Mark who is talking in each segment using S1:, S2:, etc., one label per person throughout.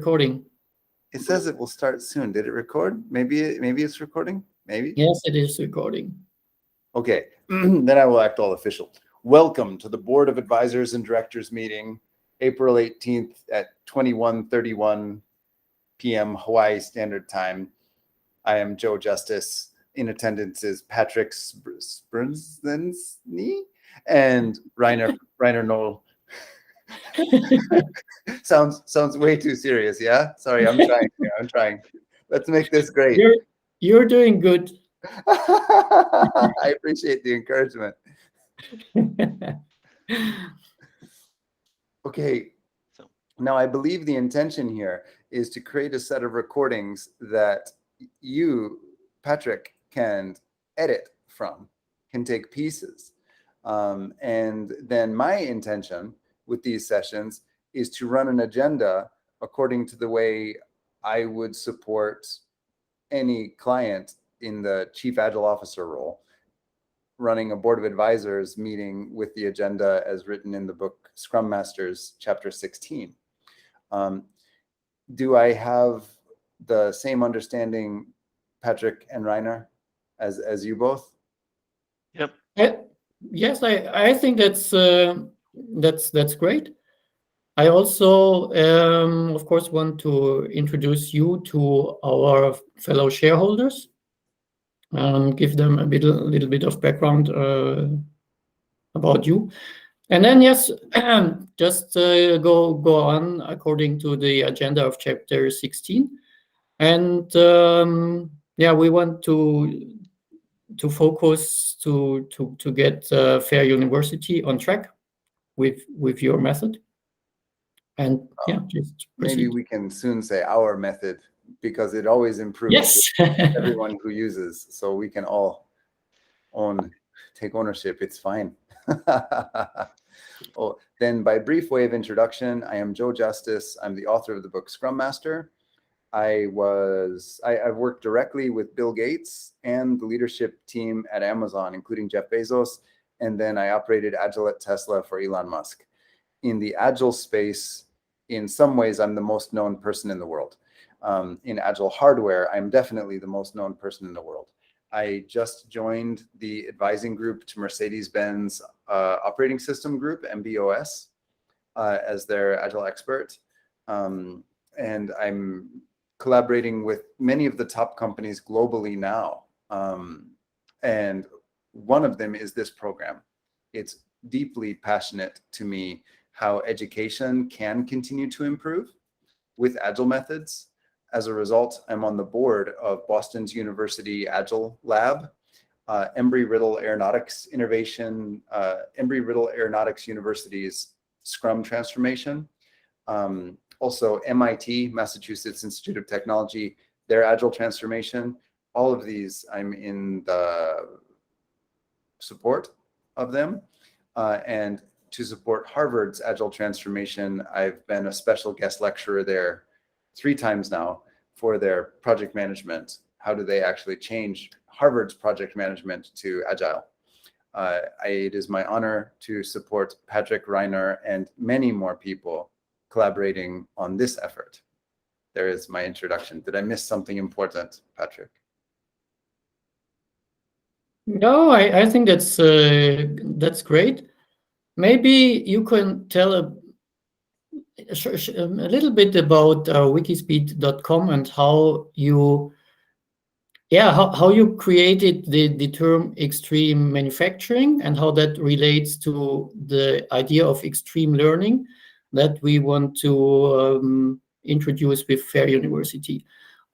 S1: recording.
S2: It says it will start soon. Did it record? Maybe it's recording. Maybe.
S1: Yes, it is recording.
S2: Okay, then I will act all official. Welcome to the Board of Advisors and Directors meeting, April 18th at 21:31 p.m. Hawaii Standard Time. I am Joe Justice. In attendance is Patrick Sprunzensny and Reiner Knoll. Sounds way too serious. Yeah, sorry, I'm trying. I'm trying. Let's make this great.
S1: You're doing good.
S2: I appreciate the encouragement. Okay, now I believe the intention here is to create a set of recordings that you, Patrick, can edit from, can take pieces. And then my intention with these sessions is to run an agenda according to the way I would support any client in the Chief Agile Officer role, running a board of advisors meeting with the agenda as written in the book SCRUM Masters, Chapter 16. Do I have the same understanding, Patrick and Reiner, as you both?
S3: Yep.
S1: Yes, I think that's great. I also, of course, want to introduce you to our fellow shareholders, give them a little bit of background about you, and then yes, just go on according to the agenda of Chapter 16, and yeah, we want to focus to get FAIR.University on track with your method. And yeah, just proceed.
S2: Maybe we can soon say our method, because it always improves.
S1: Yes.
S2: With everyone who uses, so we can all take ownership. It's fine. Oh, then by brief way of introduction, I am Joe Justice. I'm the author of the book SCRUM Master. I've worked directly with Bill Gates and the leadership team at Amazon, including Jeff Bezos, and then I operated Agile at Tesla for Elon Musk. In the Agile space, in some ways, I'm the most known person in the world. In Agile hardware, I'm definitely the most known person in the world. I just joined the advising group to Mercedes-Benz operating system group, MBOS, as their Agile expert. And I'm collaborating with many of the top companies globally now. And one of them is this program. It's deeply passionate to me how education can continue to improve with Agile methods. As a result, I'm on the board of Boston's University Agile Lab, Embry-Riddle Aeronautics Innovation, Embry-Riddle Aeronautics University's Scrum Transformation, also MIT, Massachusetts Institute of Technology, their Agile Transformation. All of these, I'm in the support of them. And to support Harvard's Agile Transformation, I've been a special guest lecturer there 3 times now for their project management. How do they actually change Harvard's project management to Agile? It is my honor to support Patrick, Reiner, and many more people collaborating on this effort. There is my introduction. Did I miss something important, Patrick?
S1: No, I think that's great. Maybe you can tell a little bit about wikispeed.com and how you created the term extreme manufacturing and how that relates to the idea of extreme learning that we want to introduce with FAIR.University.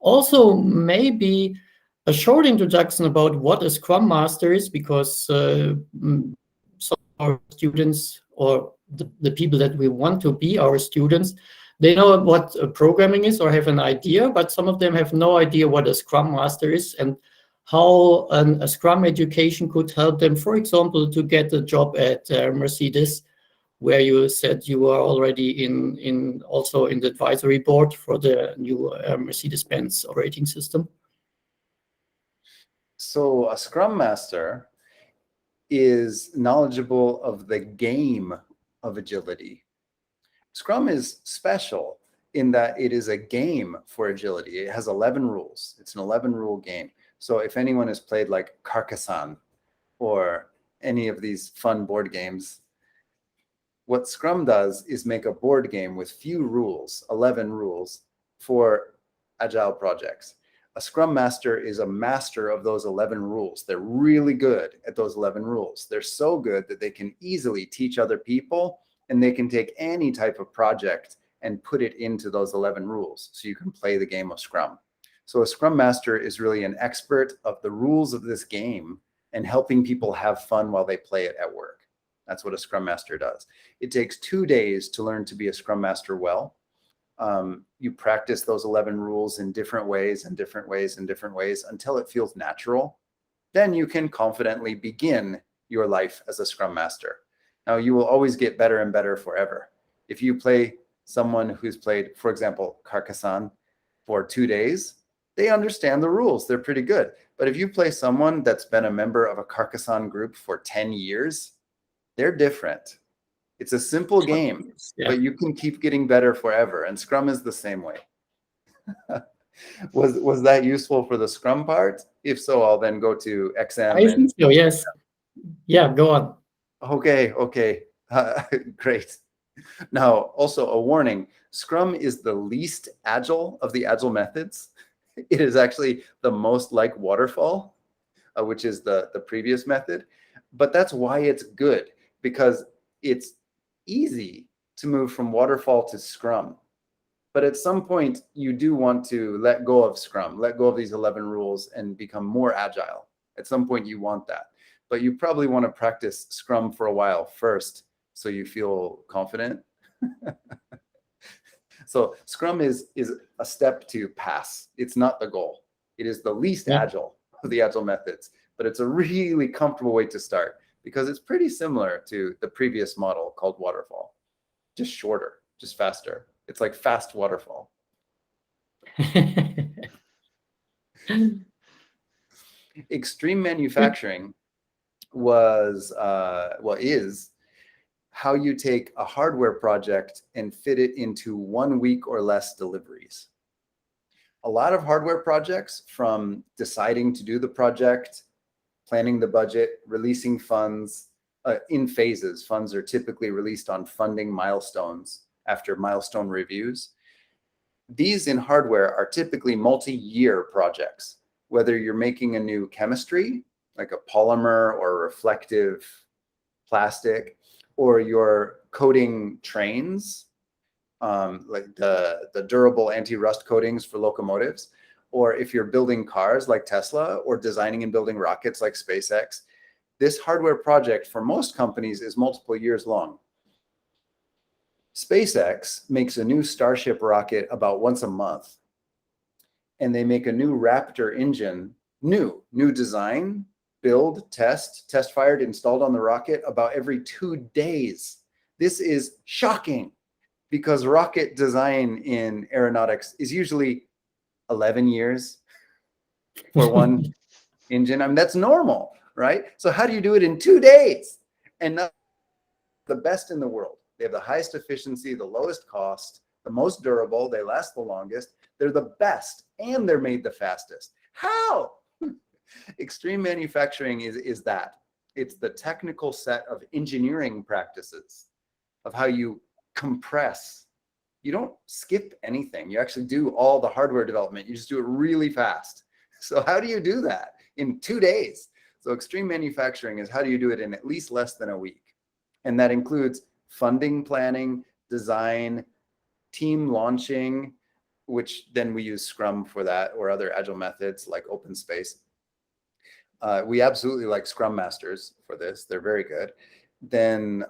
S1: Also, maybe a short introduction about what a Scrum Master is, because some of our students, or the people that we want to be our students, they know what programming is or have an idea, but some of them have no idea what a Scrum Master is and how a Scrum education could help them, for example, to get a job at Mercedes, where you said you are already also in the advisory board for the new Mercedes-Benz operating system.
S2: So a Scrum Master is knowledgeable of the game of agility. Scrum is special in that it is a game for agility. It has 11 rules. It's an 11 rule game. So if anyone has played like Carcassonne or any of these fun board games, what Scrum does is make a board game with few rules, 11 rules for Agile projects. A Scrum Master is a master of those 11 rules. They're really good at those 11 rules. They're so good that they can easily teach other people, and they can take any type of project and put it into those 11 rules so you can play the game of Scrum. So a Scrum Master is really an expert of the rules of this game and helping people have fun while they play it at work. That's what a Scrum Master does. It takes 2 days to learn to be a Scrum Master well. You practice those 11 rules in different ways and different ways and different ways until it feels natural. Then you can confidently begin your life as a Scrum Master. Now, you will always get better and better forever. If you play someone who's played, for example, Carcassonne for 2 days, they understand the rules. They're pretty good. But if you play someone that's been a member of a Carcassonne group for 10 years, they're different. It's a simple game, but you can keep getting better forever. And Scrum is the same way. Was that useful for the Scrum part? If so, I'll then go to XM.
S1: I think so, yes. Yeah, go on.
S2: Okay. Great. Now, also a warning, Scrum is the least agile of the agile methods. It is actually the most like waterfall, which is the previous method. But that's why it's good, because it's easy to move from waterfall to Scrum. But at some point, you do want to let go of Scrum, let go of these 11 rules and become more agile. At some point, you want that. But you probably want to practice Scrum for a while first so you feel confident. So Scrum is a step to pass. It's not the goal. It is the least agile of the agile methods, but it's a really comfortable way to start because it's pretty similar to the previous model called waterfall, just shorter, just faster. It's like fast waterfall. Extreme manufacturing is how you take a hardware project and fit it into 1 week or less deliveries. A lot of hardware projects, from deciding to do the project, planning the budget, releasing funds in phases. Funds are typically released on funding milestones after milestone reviews. These in hardware are typically multi-year projects, whether you're making a new chemistry, like a polymer or a reflective plastic, or you're coating trains, like the durable anti-rust coatings for locomotives, or if you're building cars like Tesla or designing and building rockets like SpaceX, this hardware project for most companies is multiple years long. SpaceX makes a new Starship rocket about once a month, and they make a new Raptor engine, new design, build, test fired, installed on the rocket about every 2 days. This is shocking because rocket design in aeronautics is usually 11 years for one engine. I mean, that's normal, right? So how do you do it in 2 days? And not the best in the world. They have the highest efficiency, the lowest cost, the most durable, they last the longest. They're the best, and they're made the fastest. How? Extreme manufacturing is that. It's the technical set of engineering practices of how you compress. You don't skip anything. You actually do all the hardware development. You just do it really fast. So how do you do that in 2 days? So extreme manufacturing is how do you do it in at least less than a week? And that includes funding planning, design, team launching, which then we use Scrum for that, or other agile methods like open space. We absolutely like Scrum Masters for this. They're very good. Then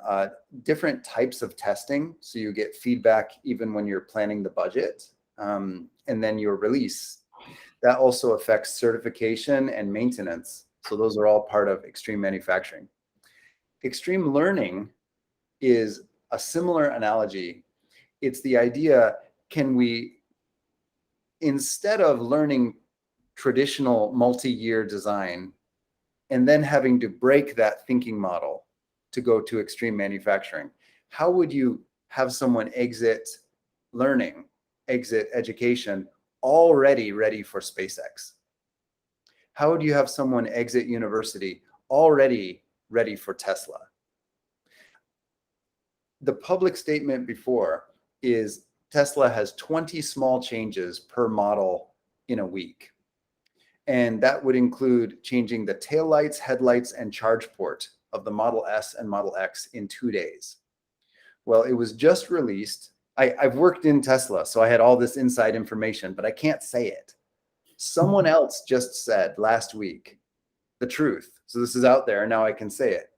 S2: different types of testing. So you get feedback even when you're planning the budget. And then your release. That also affects certification and maintenance. So those are all part of extreme manufacturing. Extreme learning is a similar analogy. It's the idea, can we, instead of learning traditional multi-year design and then having to break that thinking model to go to extreme manufacturing, how would you have someone exit learning exit education already ready for SpaceX? How do you have someone exit university already ready for Tesla? The public statement before is Tesla has 20 small changes per model in a week. And that would include changing the taillights, headlights, and charge port of the Model S and Model X in 2 days. Well, it was just released. I've worked in Tesla, so I had all this inside information, but I can't say it. Someone else just said last week the truth. So this is out there, now I can say it.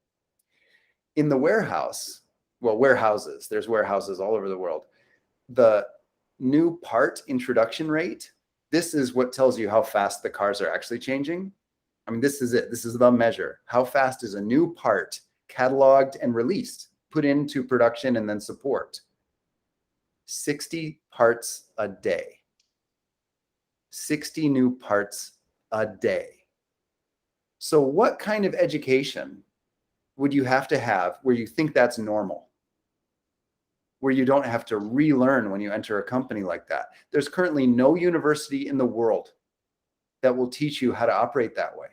S2: In the warehouse, well, warehouses, there's warehouses all over the world. The new part introduction rate, this is what tells you how fast the cars are actually changing. I mean, this is it. This is the measure. How fast is a new part cataloged and released, put into production and then support? 60 parts a day. 60 new parts a day. So what kind of education would you have to have where you think that's normal? Where you don't have to relearn when you enter a company like that? There's currently no university in the world that will teach you how to operate that way.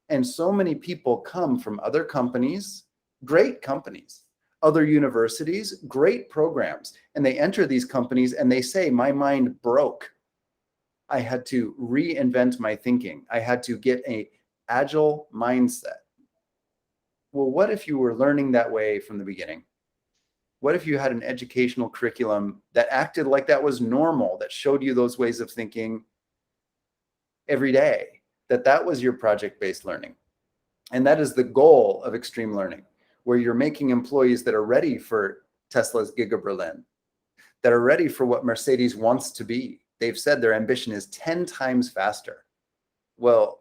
S2: And so many people come from other companies, great companies, other universities, great programs, and they enter these companies and they say, my mind broke. I had to reinvent my thinking. I had to get an agile mindset. Well, what if you were learning that way from the beginning? What if you had an educational curriculum that acted like that was normal, that showed you those ways of thinking every day, that was your project-based learning? And that is the goal of extreme learning, where you're making employees that are ready for Tesla's Giga Berlin, that are ready for what Mercedes wants to be. They've said their ambition is 10 times faster. Well,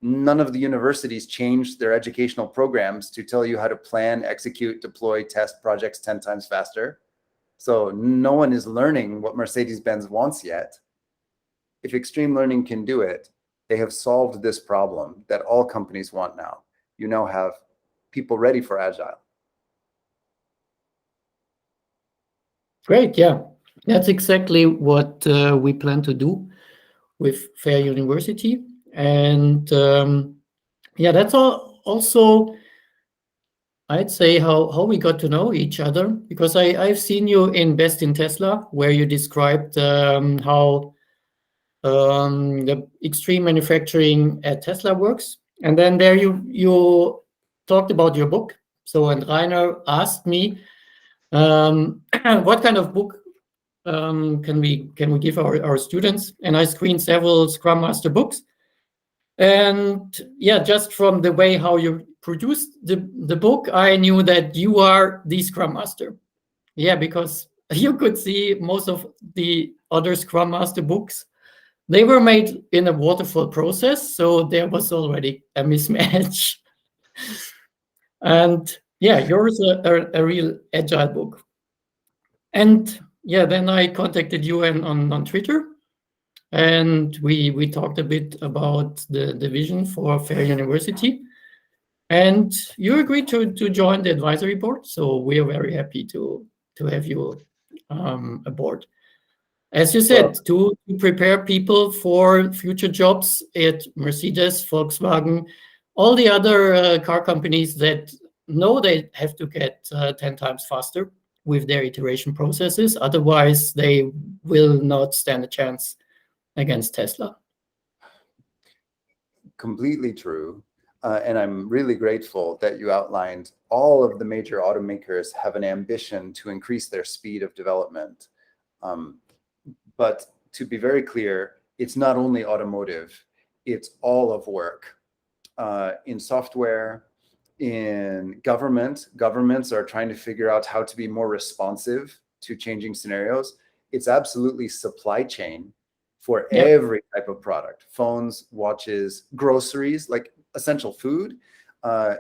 S2: none of the universities changed their educational programs to tell you how to plan, execute, deploy, test projects 10 times faster. So no one is learning what Mercedes-Benz wants yet. If extreme learning can do it, they have solved this problem that all companies want now. You now have people ready for Agile.
S1: Great, yeah. That's exactly what we plan to do with FAIR.University. And yeah, that's all also, I'd say, how we got to know each other, because I've seen you in BestInTesla, where you described how the extreme manufacturing at Tesla works. And then there you talked about your book. So, and Reiner asked me, what kind of book can we give our students? And I screened several Scrum Master books. And yeah, just from the way how you produced the book, I knew that you are the Scrum Master. Yeah, because you could see most of the other Scrum Master books, they were made in a waterfall process, so there was already a mismatch. And yeah, yours a real agile book. And yeah, then I contacted you on Twitter, and we talked a bit about the vision for FAIR.University. And you agreed to join the advisory board, so we are very happy to have you aboard. As you said, to prepare people for future jobs at Mercedes, Volkswagen, all the other car companies that know they have to get 10 times faster with their iteration processes. Otherwise, they will not stand a chance against Tesla.
S2: Completely true. And I'm really grateful that you outlined all of the major automakers have an ambition to increase their speed of development. But to be very clear, it's not only automotive, it's all of work. In software, in governments are trying to figure out how to be more responsive to changing scenarios. It's absolutely supply chain for every type of product: phones, watches, groceries, like essential food,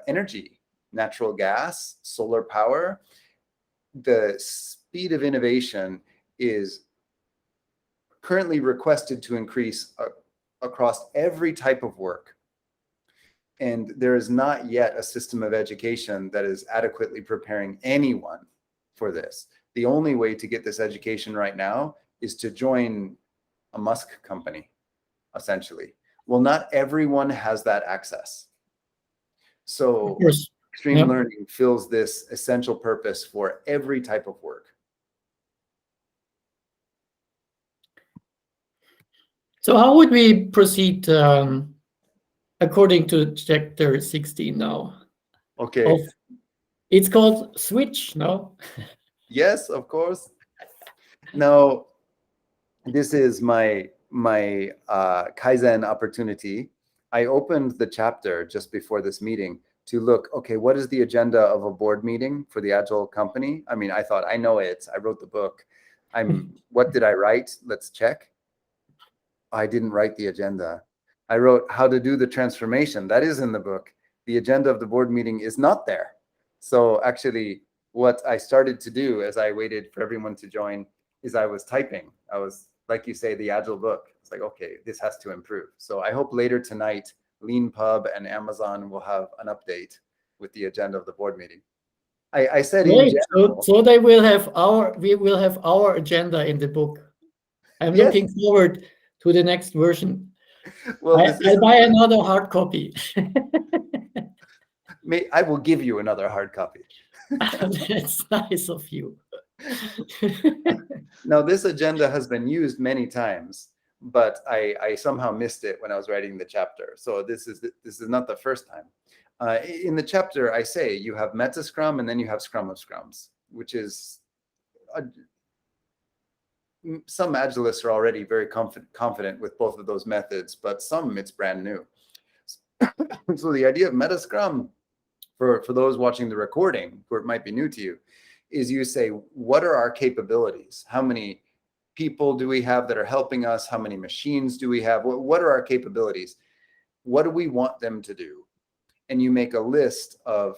S2: energy, natural gas, solar power. The speed of innovation is currently requested to increase across every type of work. And there is not yet a system of education that is adequately preparing anyone for this. The only way to get this education right now is to join a Musk company, essentially. Well, not everyone has that access. So extreme learning fills this essential purpose for every type of work.
S1: So how would we proceed according to chapter 16 now?
S2: Okay.
S1: It's called switch, no?
S2: Yes, of course. Now, this is my Kaizen opportunity. I opened the chapter just before this meeting to look, okay, what is the agenda of a board meeting for the Agile company? I mean, I thought, I know it. I wrote the book. What did I write? Let's check. I didn't write the agenda. I wrote how to do the transformation. That is in the book. The agenda of the board meeting is not there. So actually, what I started to do as I waited for everyone to join is I was typing. I was, like you say, the Agile book. It's like, okay, this has to improve. So I hope later tonight, LeanPub and Amazon will have an update with the agenda of the board meeting. I said in general,
S1: so we will have our agenda in the book. I'm looking forward to the next version. Well, I'll buy another hard copy.
S2: I will give you another hard copy.
S1: That's nice of you.
S2: Now, this agenda has been used many times, but I somehow missed it when I was writing the chapter. So this is not the first time. In the chapter, I say you have Meta Scrum and then you have Scrum of Scrums, which is some Agilists are already very confident with both of those methods, but some it's brand new. So the idea of Meta Scrum, for those watching the recording, where it might be new to you, is you say, what are our capabilities? How many people do we have that are helping us? How many machines do we have? What are our capabilities? What do we want them to do? And you make a list of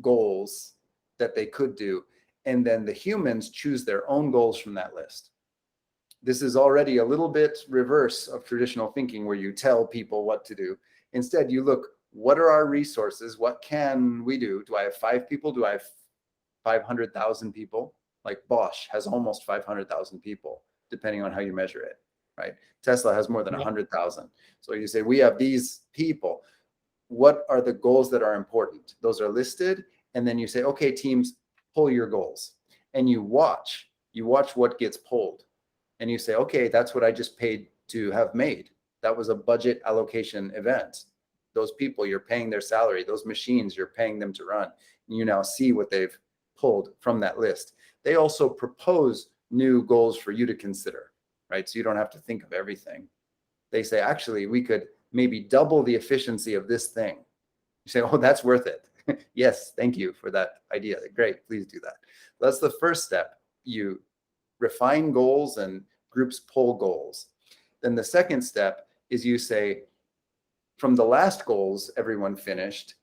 S2: goals that they could do. And then the humans choose their own goals from that list. This is already a little bit reverse of traditional thinking where you tell people what to do. Instead, you look, what are our resources? What can we do? Do I have 5 people? Do I have 500,000 people? Like Bosch has almost 500,000 people, depending on how you measure it, right? Tesla has more than 100,000. So you say, we have these people. What are the goals that are important? Those are listed. And then you say, okay, teams, pull your goals. And you watch what gets pulled. And you say, okay, that's what I just paid to have made. That was a budget allocation event. Those people, you're paying their salary. Those machines, you're paying them to run. And you now see what they've pulled from that list. They also propose new goals for you to consider, right? So you don't have to think of everything. They say, actually, we could maybe double the efficiency of this thing. You say, oh, that's worth it. Yes, thank you for that idea. Great, please do that. That's the first step. You refine goals and groups pull goals. Then the second step is you say, from the last goals everyone finished,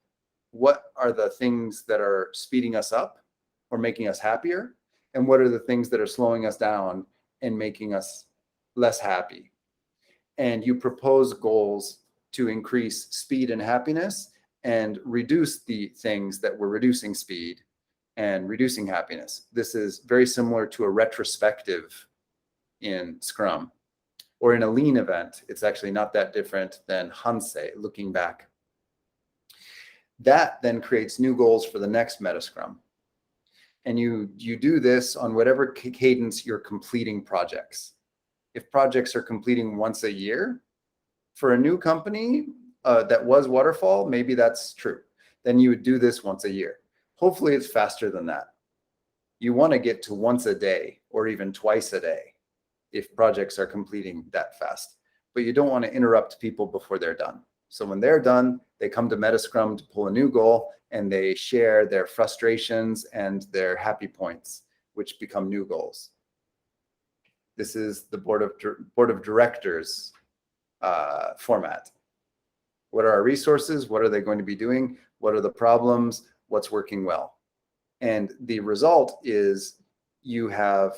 S2: what are the things that are speeding us up or making us happier? And what are the things that are slowing us down and making us less happy? And you propose goals to increase speed and happiness and reduce the things that were reducing speed and reducing happiness. This is very similar to a retrospective in Scrum. Or in a lean event, it's actually not that different than Hansei, looking back. That then creates new goals for the next Meta Scrum. And you do this on whatever cadence you're completing projects. If projects are completing once a year, for a new company that was waterfall, maybe that's true. Then you would do this once a year. Hopefully it's faster than that. You want to get to once a day or even twice a day if projects are completing that fast. But you don't want to interrupt people before they're done. So when they're done, they come to MetaScrum to pull a new goal, and they share their frustrations and their happy points, which become new goals. This is the board of directors format. What are our resources? What are they going to be doing? What are the problems? What's working well? And the result is you have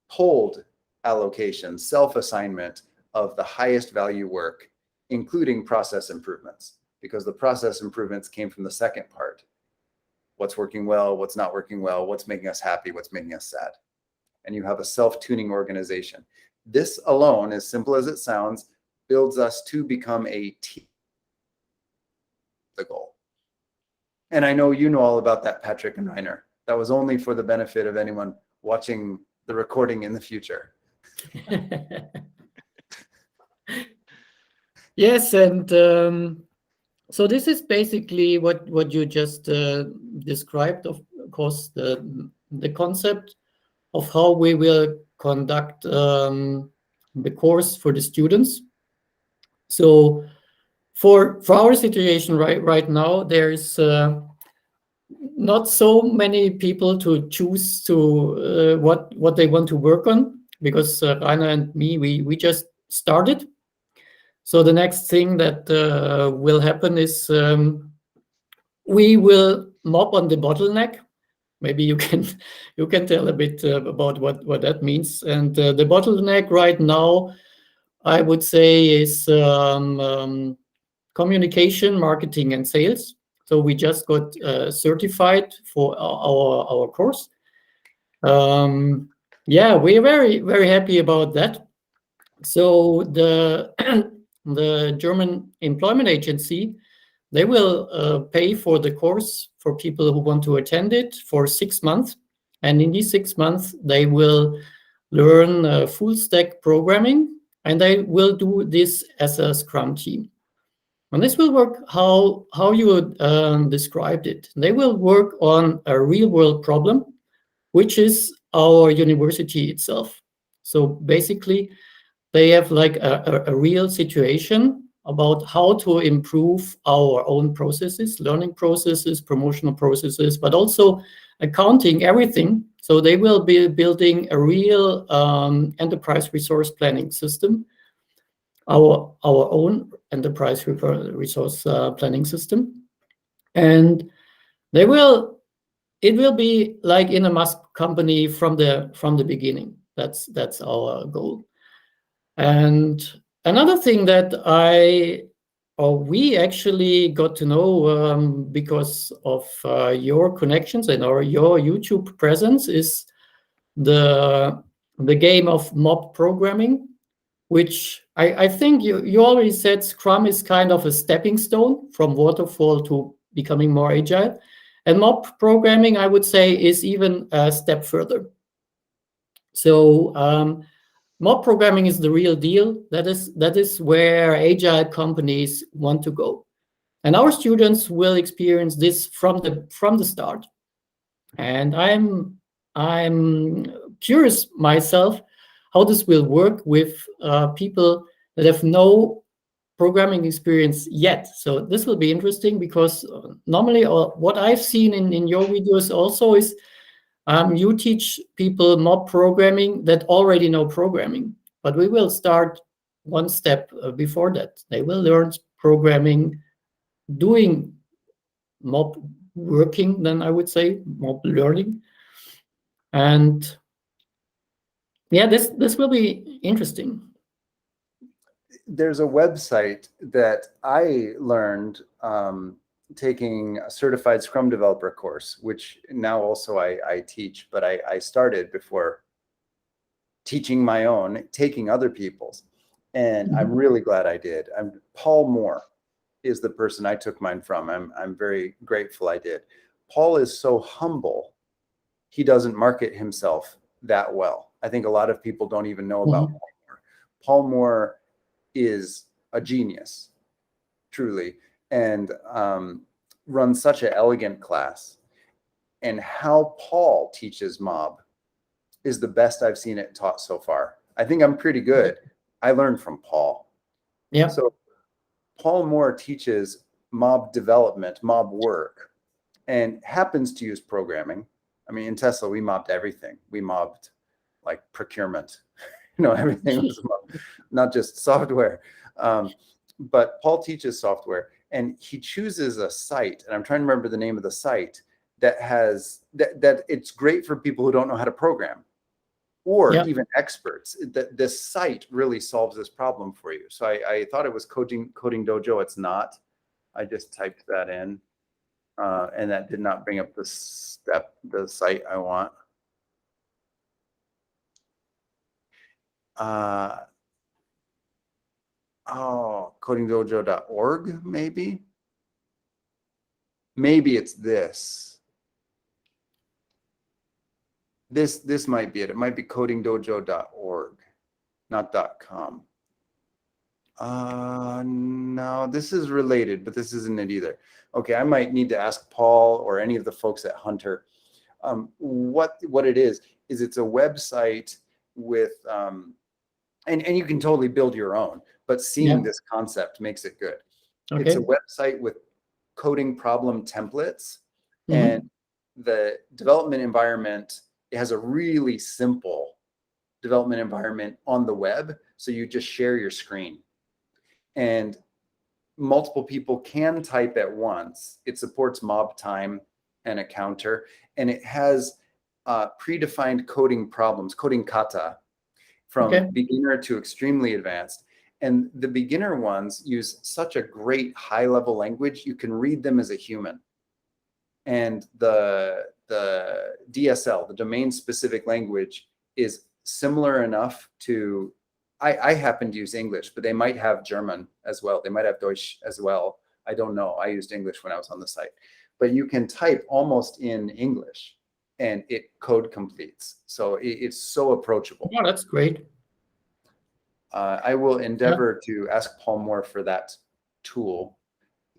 S2: pulled allocation, self-assignment of the highest value work, including process improvements, because the process improvements came from the second part. What's working well, what's not working well, what's making us happy, what's making us sad. and you have a self-tuning organization. This alone, as simple as it sounds, builds us to become a team. The goal. And I know you know all about that, Patrick and Reiner. That was only for the benefit of anyone watching the recording in the future.
S1: Yes, and so this is basically what you just described. Of course, the concept of how we will conduct the course for the students. So for our situation right now, there is not so many people to choose to what they want to work on, because Rainer and me, we just started. So the next thing that will happen is we will mop on the bottleneck. Maybe you can tell a bit about what that means. And the bottleneck right now, I would say, is communication, marketing, and sales. So we just got certified for our course. Yeah, we're very, very happy about that. So the German employment agency, they will pay for the course for people who want to attend it for 6 months. And in these 6 months, they will learn full stack programming, and they will do this as a Scrum team. And this will work how you described it. They will work on a real world problem, which is our university itself. So basically, they have like a real situation about how to improve our own processes, learning processes, promotional processes, but also accounting, everything. So they will be building a real enterprise resource planning system, our own enterprise resource planning system. And it will be like in a Musk company from the beginning. That's our goal. And another thing that we actually got to know because of your connections and your YouTube presence is the game of mob programming, which I think you already said Scrum is kind of a stepping stone from waterfall to becoming more agile. And mob programming, I would say, is even a step further. So mob programming is the real deal. That is where agile companies want to go, and our students will experience this from the start. And I'm curious myself how this will work with people that have no programming experience yet. So this will be interesting, because normally what I've seen in your videos also is you teach people mob programming that already know programming, but we will start one step before that. They will learn programming, doing mob working, then I would say mob learning. And yeah, this will be interesting.
S2: There's a website that I learned taking a certified Scrum developer course, which now also I teach, but I started before teaching my own, taking other people's. And I'm really glad I did. Paul Moore is the person I took mine from. I'm very grateful I did. Paul is so humble. He doesn't market himself that well. I think a lot of people don't even know about Paul Moore. Paul Moore is a genius, truly, and runs such an elegant class. And how Paul teaches mob is the best I've seen it taught so far. I think I'm pretty good. I learned from Paul.
S1: Yeah.
S2: So Paul Moore teaches mob development, mob work, and happens to use programming. I mean, in Tesla, we mobbed everything. We mobbed like procurement. Everything was mobbed, not just software. But Paul teaches software, and he chooses a site, and I'm trying to remember the name of the site, that has that it's great for people who don't know how to program, or even experts. That this site really solves this problem for you. So I thought it was Coding Dojo. It's not. I just typed that in, and that did not bring up the site I want. codingdojo.org, maybe. Maybe it's this. This might be it. It might be codingdojo.org, not .com. No, this is related, but this isn't it either. Okay, I might need to ask Paul or any of the folks at Hunter. What it is it's a website with, and you can totally build your own, but seeing this concept makes it good.
S1: Okay.
S2: It's a website with coding problem templates, and the development environment, it has a really simple development environment on the web. So you just share your screen and multiple people can type at once. It supports mob time and a counter, and it has predefined coding problems, coding kata, from beginner to extremely advanced. And the beginner ones use such a great high level language, you can read them as a human. And the DSL, the domain specific language, is similar enough to, I happen to use English, but they might have German as well. They might have Deutsch as well. I don't know. I used English when I was on the site. But you can type almost in English and it code completes. So it's so approachable.
S1: Oh, that's great.
S2: I will endeavor to ask Paul more for that tool.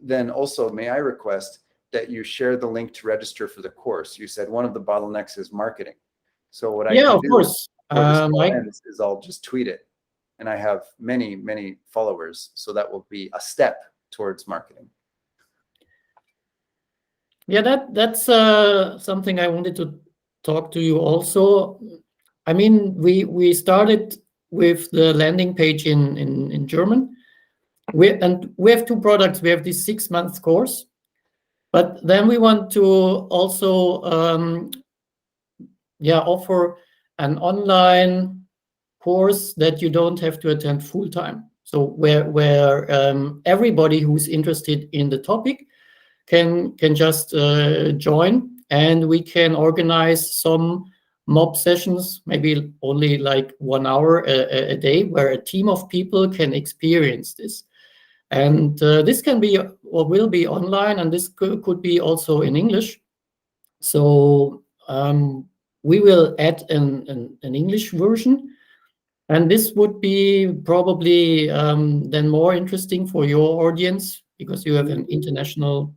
S2: Then also, may I request that you share the link to register for the course? You said one of the bottlenecks is marketing. So what I can do is I'll just tweet it. And I have many, many followers. So that will be a step towards marketing.
S1: Yeah, that's something I wanted to talk to you also. I mean, we started with the landing page in German. We have two products. We have this 6-month course, but then we want to also offer an online course that you don't have to attend full time. So where everybody who's interested in the topic can just join, and we can organize some mob sessions, maybe only like 1 hour a day, where a team of people can experience this. And this can be or will be online, and this could be also in English. So we will add an English version, and this would be probably then more interesting for your audience because you have an international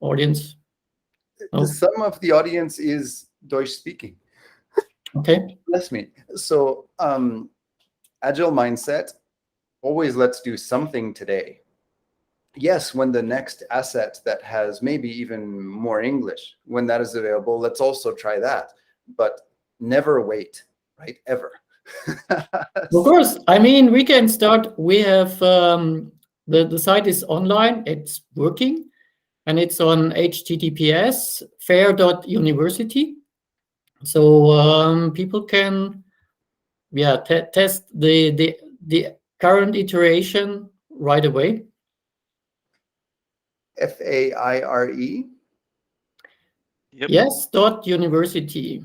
S1: audience.
S2: Some of the audience is Deutsch speaking.
S1: Okay.
S2: Bless me. So Agile mindset, always let's do something today. Yes, when the next asset that has maybe even more English, when that is available, let's also try that. But never wait, right? Ever.
S1: Of course. I mean, we can start. We have the site is online. It's working, and it's on https FAIR.University. So people can test the current iteration right away.
S2: FAIRE?
S3: Yep.
S1: Yes, .university.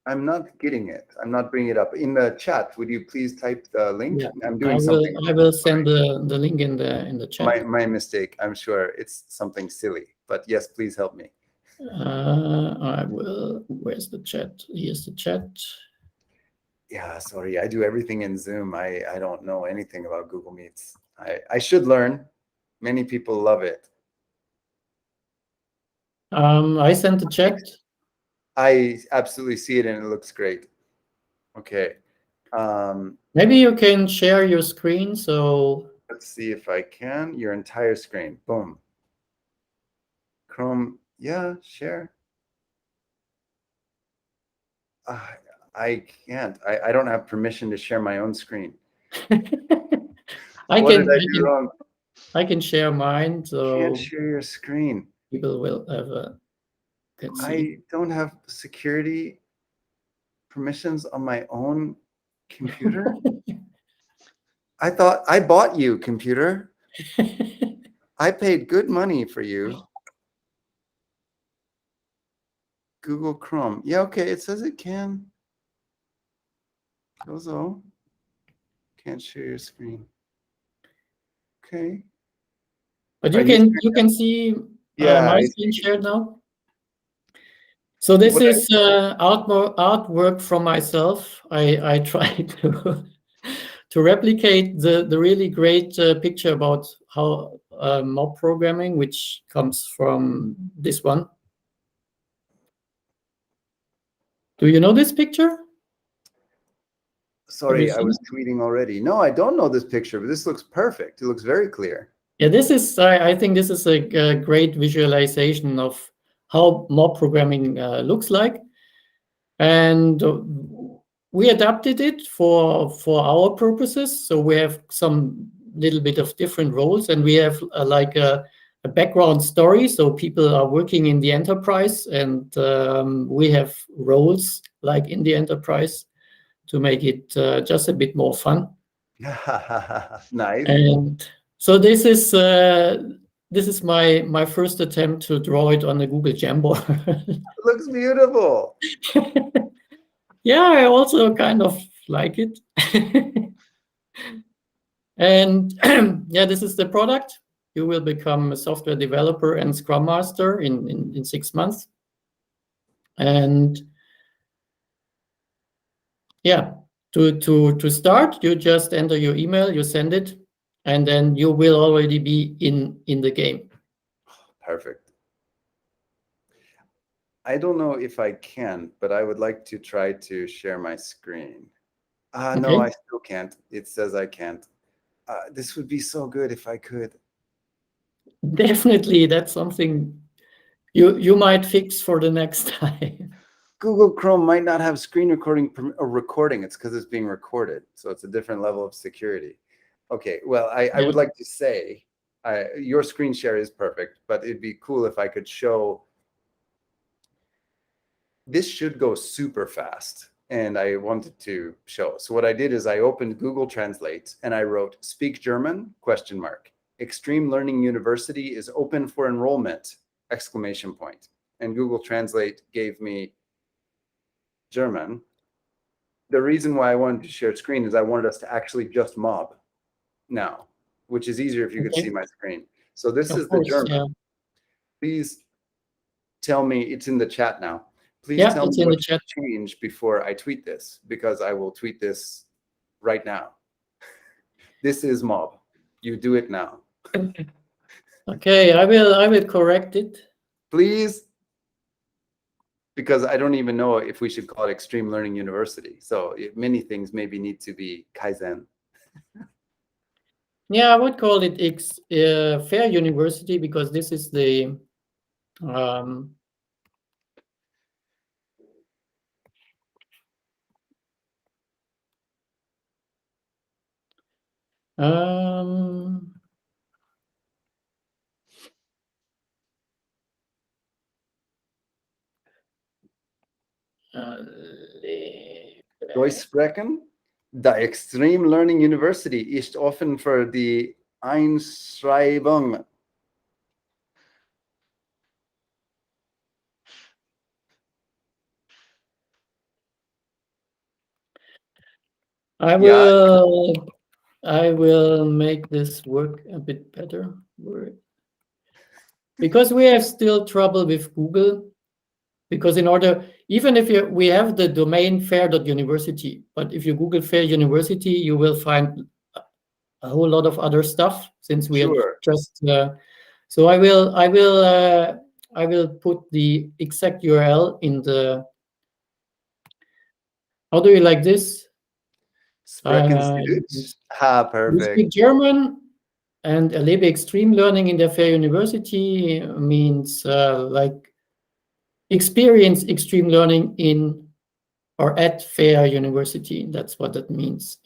S2: I'm not getting it. I'm not bringing it up. In the chat, would you please type the link?
S1: Yeah,
S2: I'm doing something.
S1: I will send the link in the chat.
S2: My mistake. I'm sure it's something silly, but yes, please help me.
S1: I will. Where's the chat? Here's the chat.
S2: Yeah, sorry. I do everything in Zoom. I don't know anything about Google Meets. I should learn. Many people love it.
S1: I sent the chat.
S2: I absolutely see it and it looks great. Okay.
S1: Maybe you can share your screen. So
S2: let's see if I can. Your entire screen. Boom. Chrome. Yeah, share. I can't. I don't have permission to share my own screen. What did I do wrong?
S1: I can share mine. So
S2: you can't share your screen.
S1: People will have a.
S2: I don't have security permissions on my own computer. I thought I bought you, computer. I paid good money for you. Google Chrome. Yeah, okay. It says it can. Also, can't share your screen. Okay.
S1: But
S2: Are
S1: you can see my screen shared now. So this is artwork from myself. I try to replicate the really great picture about how mob programming, which comes from this one. Do you know this picture?
S2: Sorry, I was tweeting already. No, I don't know this picture, but this looks perfect. It looks very clear.
S1: Yeah, this is, I think this is a great visualization of how mob programming looks like. And we adapted it for our purposes. So we have some little bit of different roles, and we have like a background story. So people are working in the enterprise, and we have roles like in the enterprise to make it just a bit more fun.
S2: Nice.
S1: And so this is my first attempt to draw it on the Google Jamboard.
S2: It looks beautiful.
S1: Yeah, I also kind of like it. And yeah, this is the product. You will become a software developer and Scrum Master in 6 months. And yeah, to start, you just enter your email, you send it, and then you will already be in the game.
S2: Perfect. I don't know if I can, but I would like to try to share my screen. No, I still can't. It says I can't. This would be so good if I could.
S1: Definitely, that's something you might fix for the next time.
S2: Google Chrome might not have screen recording. It's because it's being recorded. So it's a different level of security. Okay, well, I would like to say your screen share is perfect, but it'd be cool if I could show. This should go super fast, and I wanted to show. So what I did is I opened Google Translate and I wrote "Speak German?" ? Extreme Learning University is open for enrollment! ! And Google Translate gave me German. The reason why I wanted to share screen is I wanted us to actually just mob now, which is easier if you could see my screen. So this is the German. Yeah. Please tell me, it's in the chat now. Please tell me what should change before I tweet this, because I will tweet this right now. This is mob. You do it now.
S1: Okay, I will correct it.
S2: Please. Because I don't even know if we should call it Extreme Learning University. So many things maybe need to be Kaizen.
S1: Yeah, I would call it FAIR.University, because this is the
S2: Durchsprechen. The Extreme Learning University ist offen für die Einschreibung.
S1: I will make this work a bit better. Because we have still trouble with Google. Because even if we have the domain FAIR.University, but if you Google FAIR.University, you will find a whole lot of other stuff, since we are just. So I will put the exact URL in the. How do you like this?
S2: Perfect.
S1: We speak German, and erlebe extreme learning in der FAIR.University means like experience extreme learning in or at FAIR.University. That's what that means.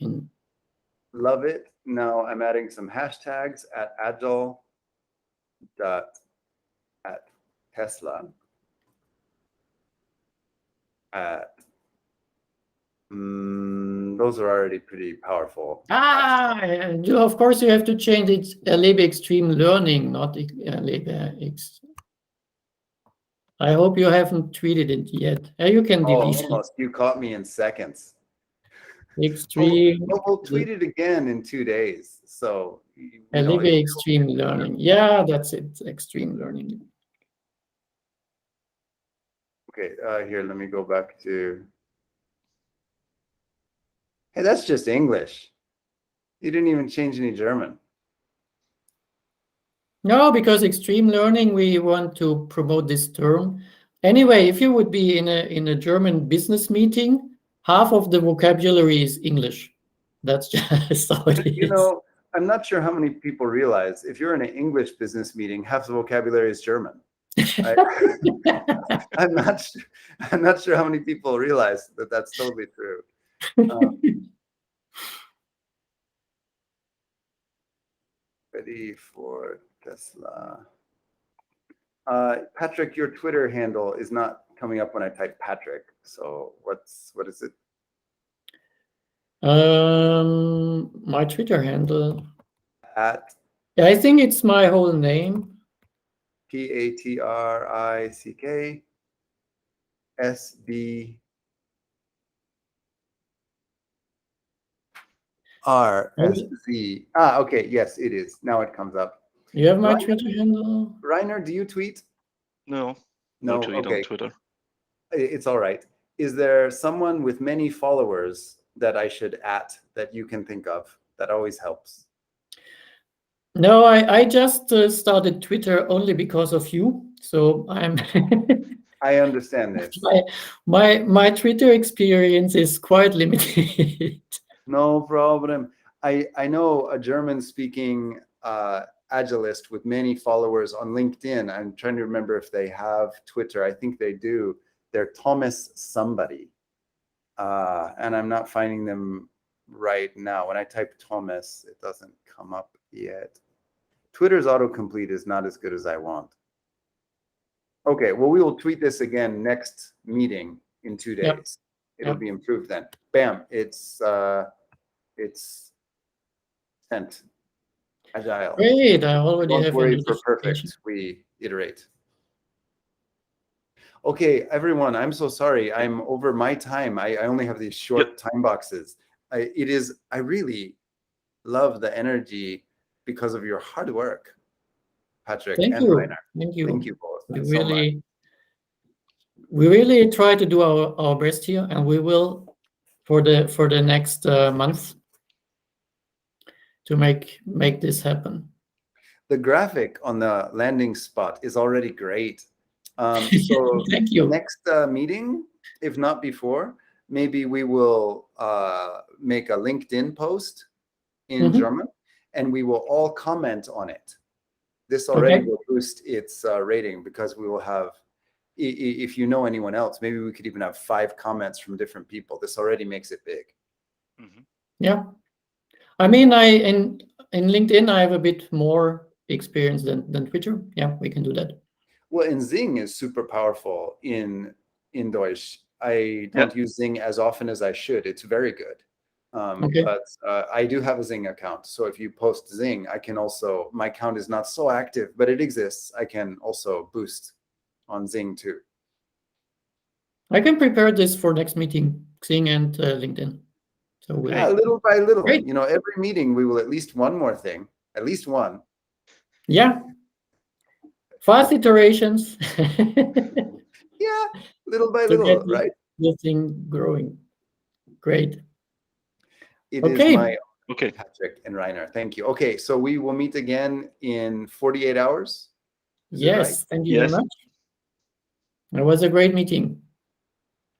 S2: Love it. Now I'm adding some hashtags at Agile at Tesla at those are already pretty powerful.
S1: Of course you have to change it. Erlebe extreme learning, not erlebe. I hope you haven't tweeted it yet. You can delete
S2: almost. You caught me in seconds.
S1: Extreme.
S2: We'll tweet it again in 2 days. So,
S1: Extreme learning. Yeah, that's it. Extreme learning.
S2: Okay, here, let me go back to. Hey, that's just English. You didn't even change any German.
S1: No, because extreme learning, we want to promote this term. Anyway, if you would be in a German business meeting, half of the vocabulary is English. That's just how it is.
S2: I'm not sure how many people realize if you're in an English business meeting, half the vocabulary is German. I'm not sure how many people realize that that's totally true. Ready for Tesla. Patrick, your Twitter handle is not coming up when I type Patrick. So what is it?
S1: My Twitter handle.
S2: At.
S1: I think it's my whole name.
S2: PATRICK SB RSZ. Okay. Yes, it is. Now it comes up.
S1: You have my Twitter handle?
S2: Reiner, do you tweet?
S3: No. No tweet
S2: okay.
S3: on Twitter.
S2: It's all right. Is there someone with many followers that I should @ that you can think of? That always helps.
S1: No, I just started Twitter only because of you. So I'm.
S2: I understand this.
S1: My Twitter experience is quite limited.
S2: No problem. I know a German-speaking Agilist with many followers on LinkedIn. I'm trying to remember if they have Twitter. I think they do. They're Thomas somebody. And I'm not finding them right now. When I type Thomas, it doesn't come up yet. Twitter's autocomplete is not as good as I want. Okay, well, we will tweet this again next meeting in 2 days.
S1: Yep.
S2: It'll be improved then. Bam, it's sent. Agile.
S1: Great, I already
S2: Don't
S1: have
S2: worry
S1: a
S2: for perfect. We iterate. Okay, everyone, I'm so sorry. I'm over my time. I only have these short time boxes. I really love the energy because of your hard work, Patrick and Reiner.
S1: Thank you.
S2: Thank you both.
S1: We really try to do our best here, and we will for the next month to make this happen.
S2: The graphic on the landing spot is already great. So
S1: thank you.
S2: Next meeting, if not before, maybe we will make a LinkedIn post in German, and we will all comment on it. This already will boost its rating, because we will have, if you know anyone else, maybe we could even have 5 comments from different people. This already makes it big.
S1: Yeah. I mean, in LinkedIn, I have a bit more experience than Twitter. Yeah, we can do that.
S2: Well, and Xing is super powerful in Deutsch. I don't use Xing as often as I should. It's very good. But I do have a Xing account. So if you post Xing, I can also, my account is not so active, but it exists. I can also boost on Xing too.
S1: I can prepare this for next meeting, Xing and LinkedIn. So
S2: little by little,
S1: Great.
S2: Every meeting we will at least one more thing, at least one.
S1: Yeah. Fast iterations.
S2: Yeah, little by little, right?
S1: The thing growing. Great.
S2: It is my Patrick and Reiner. Thank you. Okay, so we will meet again in 48 hours.
S1: Yes, thank you very much. It was a great meeting.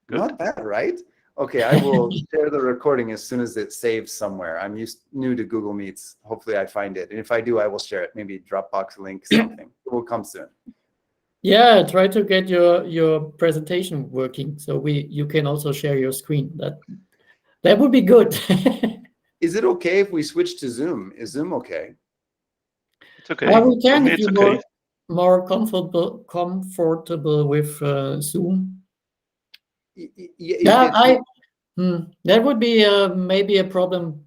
S2: Not bad, right? Okay, I will share the recording as soon as it saves somewhere. I'm new to Google Meets. Hopefully I find it. And if I do, I will share it. Maybe Dropbox link, something. It will come soon. Yeah,
S1: try to get your presentation working so you can also share your screen. That would be good.
S2: Is it okay if we switch to Zoom? Is Zoom okay?
S3: It's okay.
S1: We can if you're more comfortable with Zoom. That would be maybe a problem.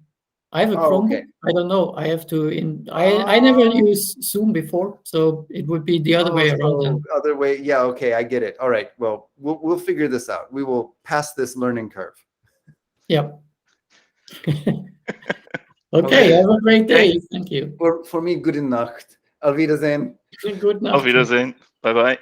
S1: I have a Chromebook. I don't know. I have to. I never used Zoom before, so it would be the other way around.
S2: Other way, yeah. Okay, I get it. All right. Well, we'll figure this out. We will pass this learning curve.
S1: Yep. Okay, have a great day. Thank you.
S2: For me, gute Nacht. Auf Wiedersehen.
S1: Good night.
S3: Auf Wiedersehen. Bye bye.